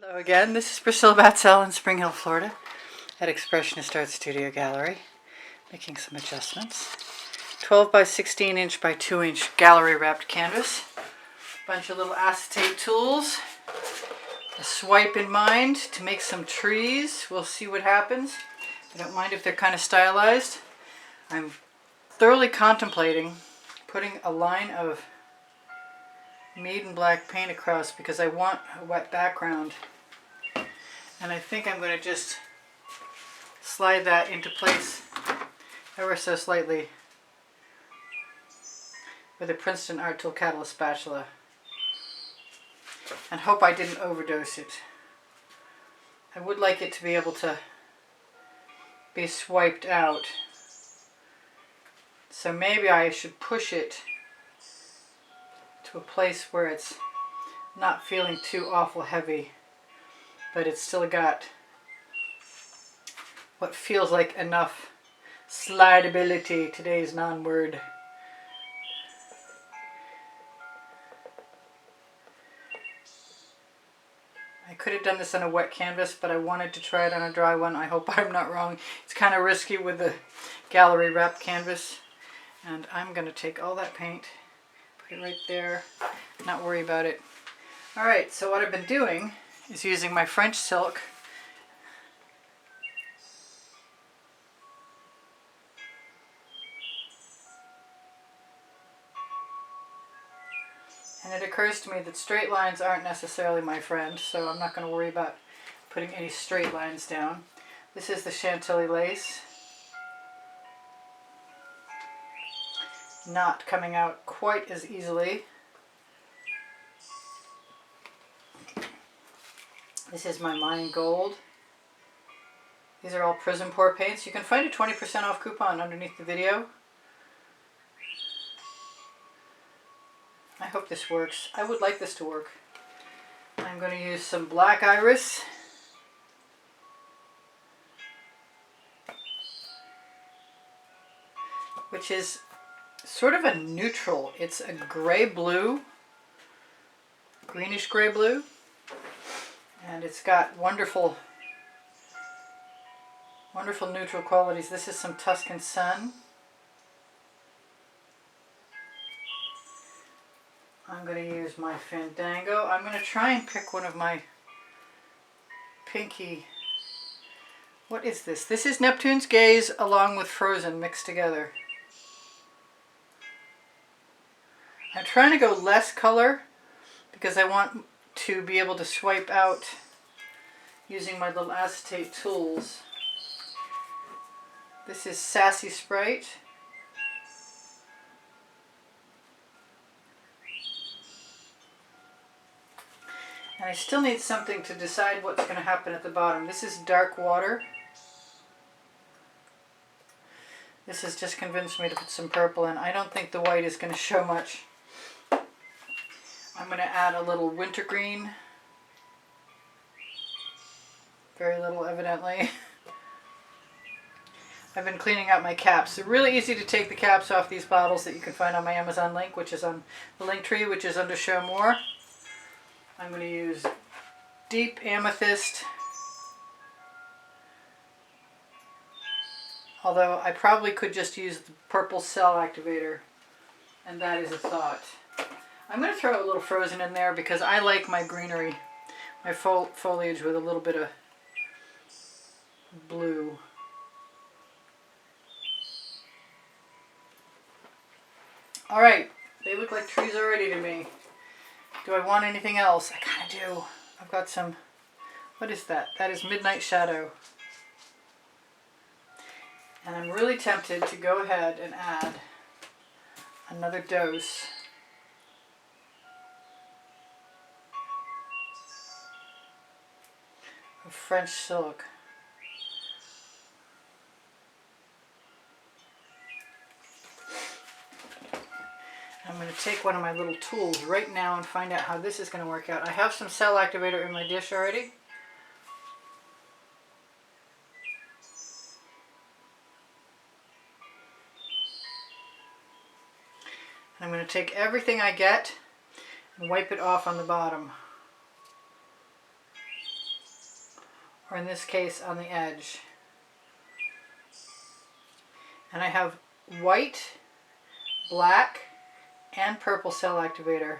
Hello again, this is Priscilla Batzell in Spring Hill, Florida at Expressionist Art Studio Gallery, making some adjustments. 12 by 16 inch by 2 inch gallery wrapped canvas, bunch of little acetate tools, a swipe in mind to make some trees. We'll see what happens. I don't mind if they're kind of stylized. I'm thoroughly contemplating putting a line of Maiden black paint across because I want a wet background, and I think I'm going to just slide that into place ever so slightly with a Princeton Art Tool Catalyst spatula and hope I didn't overdose it. I would like it to be able to be swiped out, so maybe I should push it to a place where it's not feeling too awful heavy, but it's still got what feels like enough slidability. Today's non-word. I could have done this on a wet canvas, but I wanted to try it on a dry one. I hope I'm not wrong. It's kind of risky with the gallery wrapped canvas, and I'm going to take all that paint, put it right there, not worry about it. Alright, so what I've been doing is using my French silk and it occurs to me that straight lines aren't necessarily my friend, so I'm not going to worry about putting any straight lines down. This is the Chantilly lace. Not coming out quite as easily. This is my Mayan gold. These are all Prizm pour paints. You can find a 20% off coupon underneath the video. I hope this works. I would like this to work. I'm going to use some black iris. Which is sort of a neutral. It's a gray blue, greenish gray blue, and it's got wonderful neutral qualities. This is some Tuscan Sun. I'm going to use my Fandango. I'm going to try and pick one of my pinky. What is this? This is Neptune's Gaze along with Frozen mixed together. I'm trying to go less color because I want to be able to swipe out using my little acetate tools. This is Sassy Sprite. And I still need something to decide what's going to happen at the bottom. This is Dark Water. This has just convinced me to put some purple in. I don't think the white is going to show much. I'm going to add a little wintergreen. Very little, evidently. I've been cleaning out my caps. They're really easy to take the caps off these bottles that you can find on my Amazon link, which is on the link tree, which is under Show More. I'm going to use deep amethyst. Although I probably could just use the purple cell activator, and that is a thought. I'm going to throw a little Frozen in there because I like my greenery, my foliage with a little bit of blue. Alright, they look like trees already to me. Do I want anything else? I kind of do. I've got some, what is that? That is Midnight Shadow. And I'm really tempted to go ahead and add another dose of French silk. I'm going to take one of my little tools right now and find out how this is going to work out. I have some cell activator in my dish already. And I'm going to take everything I get and wipe it off on the bottom. or in this case on the edge. And I have white, black, and purple cell activator.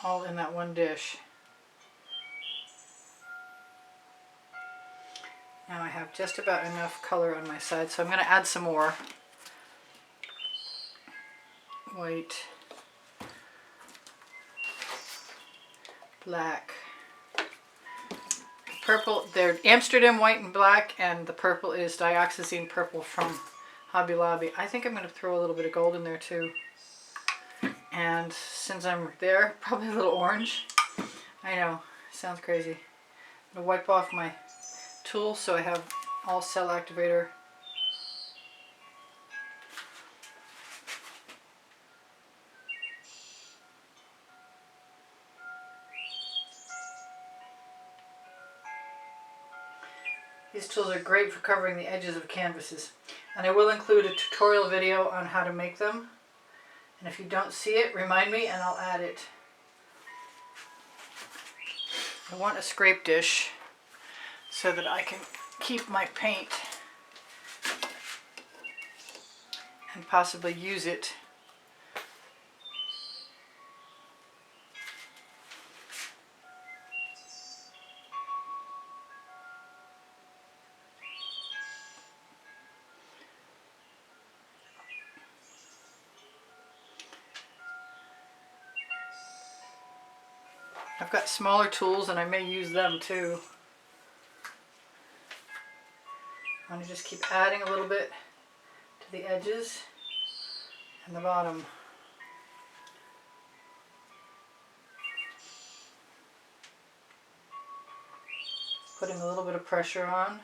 All in that one dish. Now I have just about enough color on my side, so I'm going to add some more. White, black, purple. They're Amsterdam white and black, and the purple is dioxazine purple from Hobby Lobby. I think I'm going to throw a little bit of gold in there too. And since I'm there, probably a little orange. I know, sounds crazy. I'm going to wipe off my tool so I have all cell activator. These tools are great for covering the edges of canvases. And I will include a tutorial video on how to make them. And if you don't see it, remind me and I'll add it. I want a scrape dish so that I can keep my paint and possibly use it. I've got smaller tools and I may use them too. I'm going to just keep adding a little bit to the edges and the bottom. Putting a little bit of pressure on.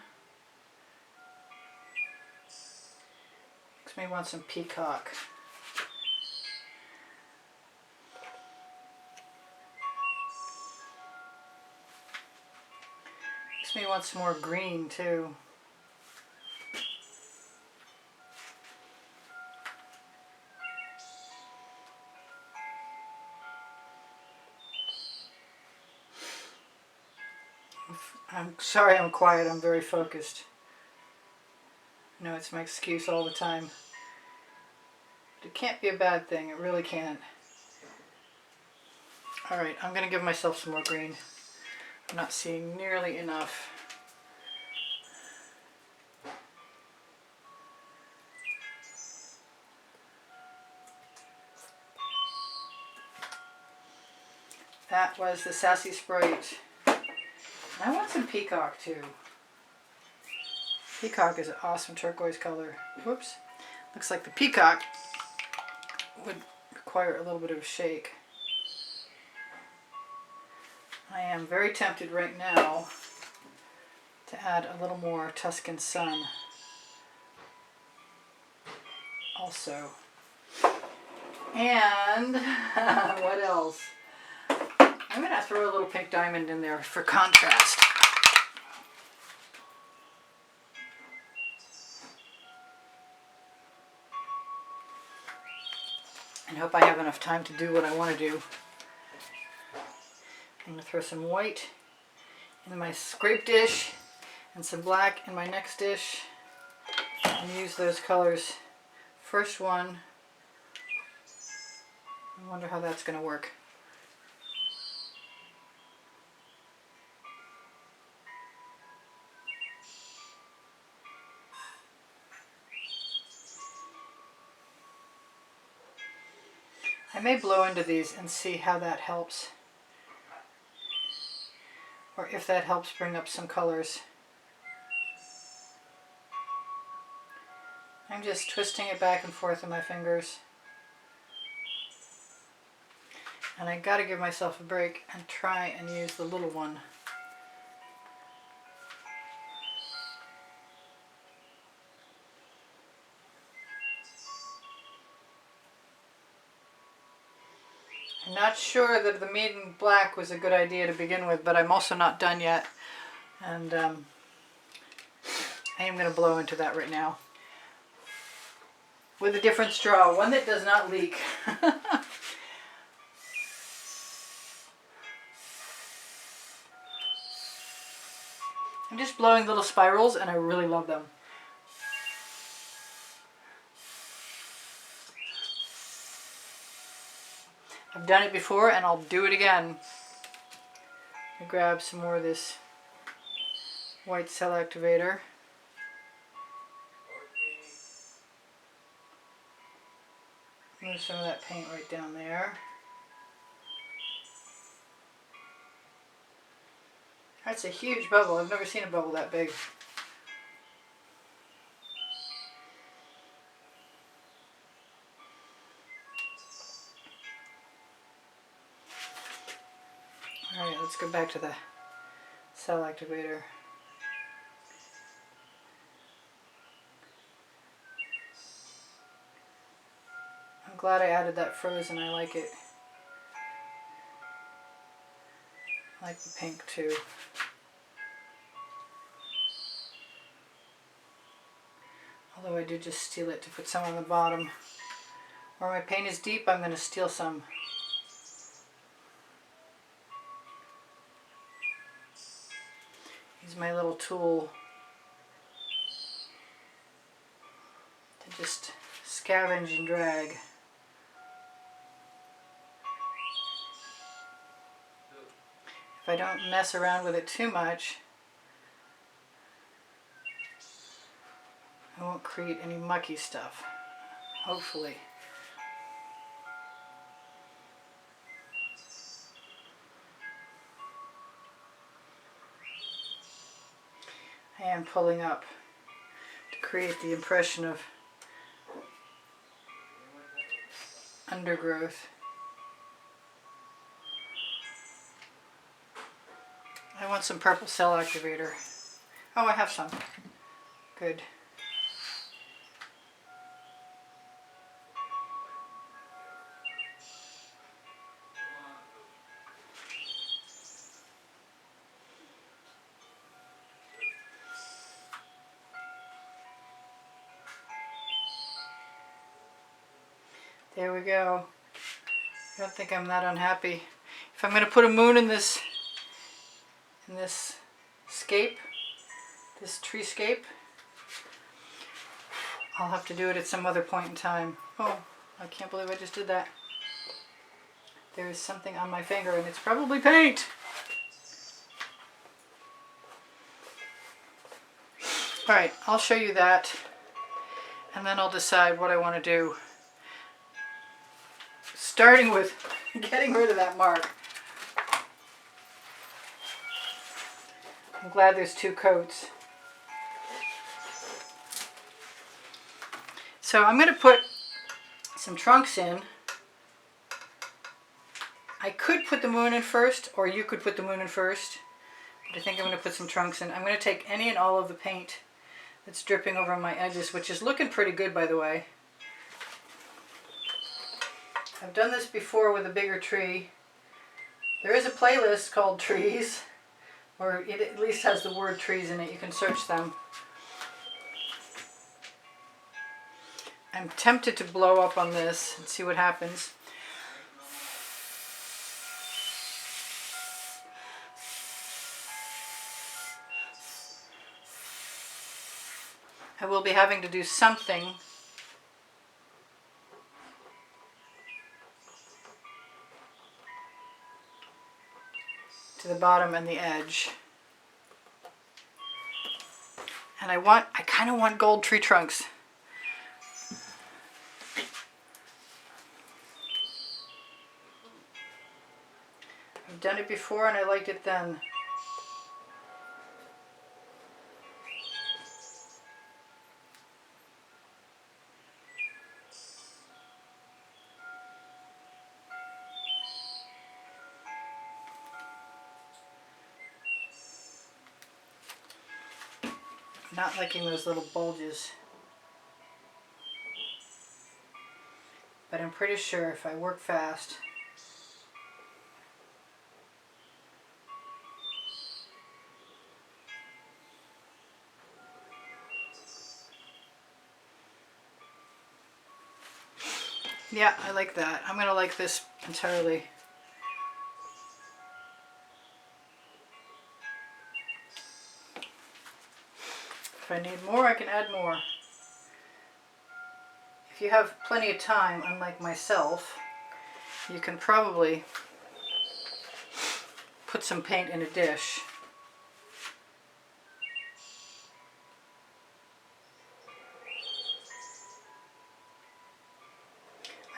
Makes me want some peacock. Makes me want some more green too. I'm sorry I'm quiet, I'm very focused. No, it's my excuse all the time. But it can't be a bad thing, it really can't. Alright, I'm going to give myself some more green. I'm not seeing nearly enough. That was the Sassy Sprite. I want some peacock too. Peacock is an awesome turquoise color. Whoops. Looks like the peacock would require a little bit of a shake. I am very tempted right now to add a little more Tuscan Sun also. And what else? I'm going to throw a little pink diamond in there for contrast. And hope I have enough time to do what I want to do. I'm going to throw some white in my scrape dish and some black in my next dish and use those colors. First one, I wonder how that's going to work. I may blow into these and see how that helps. Or if that helps bring up some colors. I'm just twisting it back and forth in my fingers. And I gotta give myself a break and try and use the little one. I'm not sure that the Maiden Black was a good idea to begin with, but I'm also not done yet. And I am going to blow into that right now. With a different straw, one that does not leak. I'm just blowing little spirals and I really love them. I've done it before and I'll do it again. I grab some more of this white cell activator. Move some of that paint right down there. That's a huge bubble. I've never seen a bubble that big. Alright, let's go back to the cell activator. I'm glad I added that frozen. I like it. I like the pink too. Although I did just steal it to put some on the bottom. Where my paint is deep, I'm going to steal some. Use my little tool to just scavenge and drag. If I don't mess around with it too much, I won't create any mucky stuff, hopefully. I am pulling up to create the impression of undergrowth. I want some purple cell activator. Oh, I have some. Good. There we go. I don't think I'm that unhappy. If I'm going to put a moon in this scape, this treescape, I'll have to do it at some other point in time. Oh, I can't believe I just did that. There is something on my finger and it's probably paint. Alright, I'll show you that and then I'll decide what I want to do. Starting with getting rid of that mark. I'm glad there's two coats. So I'm going to put some trunks in. I could put the moon in first, or you could put the moon in first. But I think I'm going to put some trunks in. I'm going to take any and all of the paint that's dripping over my edges, which is looking pretty good, by the way. I've done this before with a bigger tree. There is a playlist called Trees, or it at least has the word trees in it. You can search them. I'm tempted to blow up on this and see what happens. I will be having to do something to the bottom and the edge. And I kind of want gold tree trunks. I've done it before and I liked it then. Not liking those little bulges. But I'm pretty sure if I work fast, yeah, I like that. I'm going to like this entirely. If I need more, I can add more. If you have plenty of time, unlike myself, you can probably put some paint in a dish.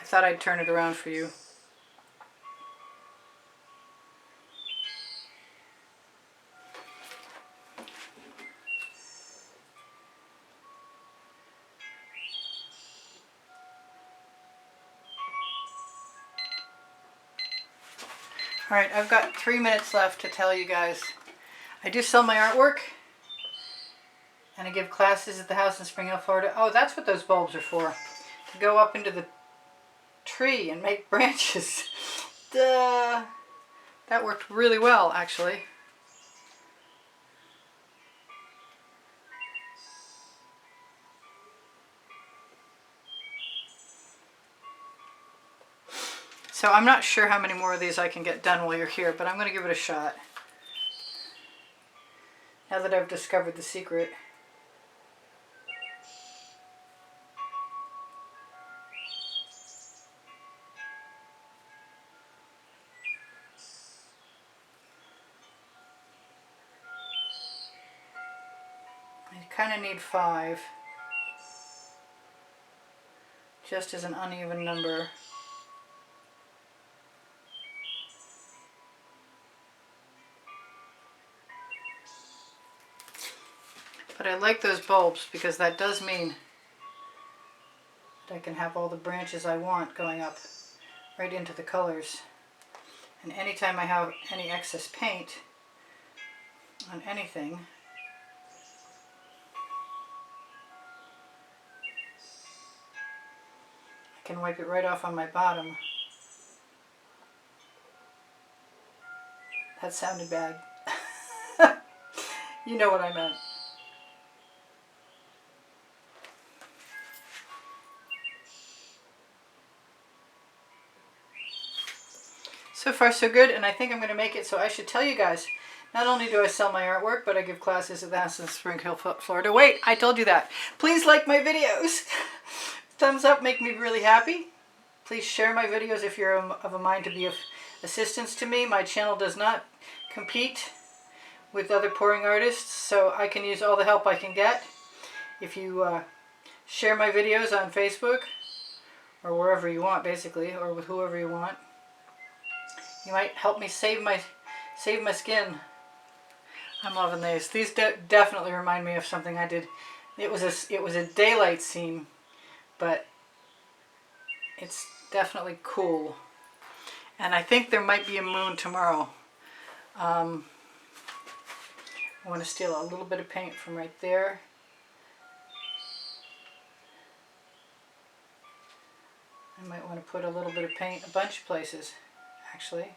I thought I'd turn it around for you. Alright, I've got 3 minutes left to tell you guys. I do sell my artwork, and I give classes at the house in Spring Hill, Florida. Oh, that's what those bulbs are for. To go up into the tree and make branches. Duh. That worked really well, actually. So I'm not sure how many more of these I can get done while you're here, but I'm going to give it a shot. Now that I've discovered the secret. I kind of need 5. Just as an uneven number. But I like those bulbs because that does mean that I can have all the branches I want going up right into the colors. And anytime I have any excess paint on anything, I can wipe it right off on my bottom. That sounded bad. You know what I meant. So far so good, and I think I'm going to make it so I should tell you guys, not only do I sell my artwork, but I give classes at the house in Spring Hill, Florida. Wait, I told you that. Please like my videos. Thumbs up make me really happy. Please share my videos if you're of a mind to be of assistance to me. My channel does not compete with other pouring artists, so I can use all the help I can get. If you share my videos on Facebook, or wherever you want basically, or with whoever you want, you might help me save my skin. I'm loving these. These definitely remind me of something I did. It was a daylight scene, but it's definitely cool. And I think there might be a moon tomorrow. I want to steal a little bit of paint from right there. I might want to put a little bit of paint a bunch of places, actually.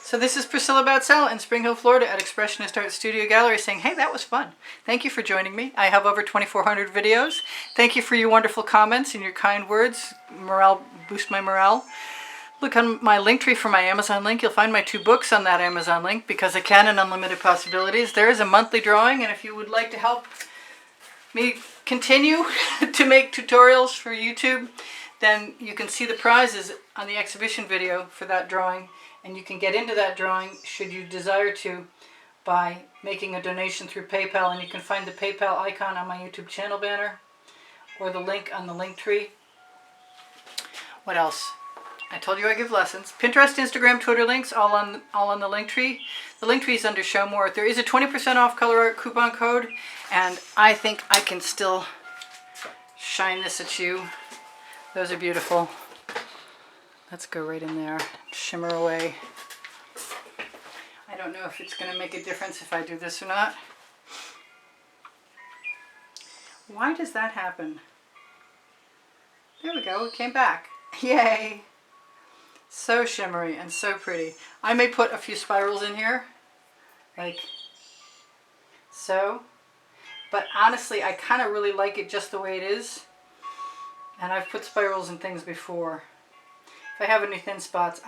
So this is Priscilla Batzell in Spring Hill, Florida at Expressionist Art Studio Gallery saying, hey, that was fun. Thank you for joining me. I have over 2,400 videos. Thank you for your wonderful comments and your kind words. Boost my morale. Look on my link tree for my Amazon link. You'll find my 2 books on that Amazon link, Because I Can and Unlimited Possibilities. There is a monthly drawing, and if you would like to help me continue to make tutorials for YouTube, then you can see the prizes on the exhibition video for that drawing, and you can get into that drawing should you desire to by making a donation through PayPal, and you can find the PayPal icon on my YouTube channel banner or the link on the link tree. What else? I told you I give lessons. Pinterest, Instagram, Twitter links, all on the link tree. The link tree is under Show More. There is a 20% off Colour Arte coupon code, and I think I can still shine this at you. Those are beautiful. Let's go right in there. Shimmer away. I don't know if it's going to make a difference if I do this or not. Why does that happen? There we go. It came back. Yay! So shimmery and so pretty. I may put a few spirals in here, like so. But honestly, I kind of really like it just the way it is. And I've put spirals in things before. If I have any thin spots,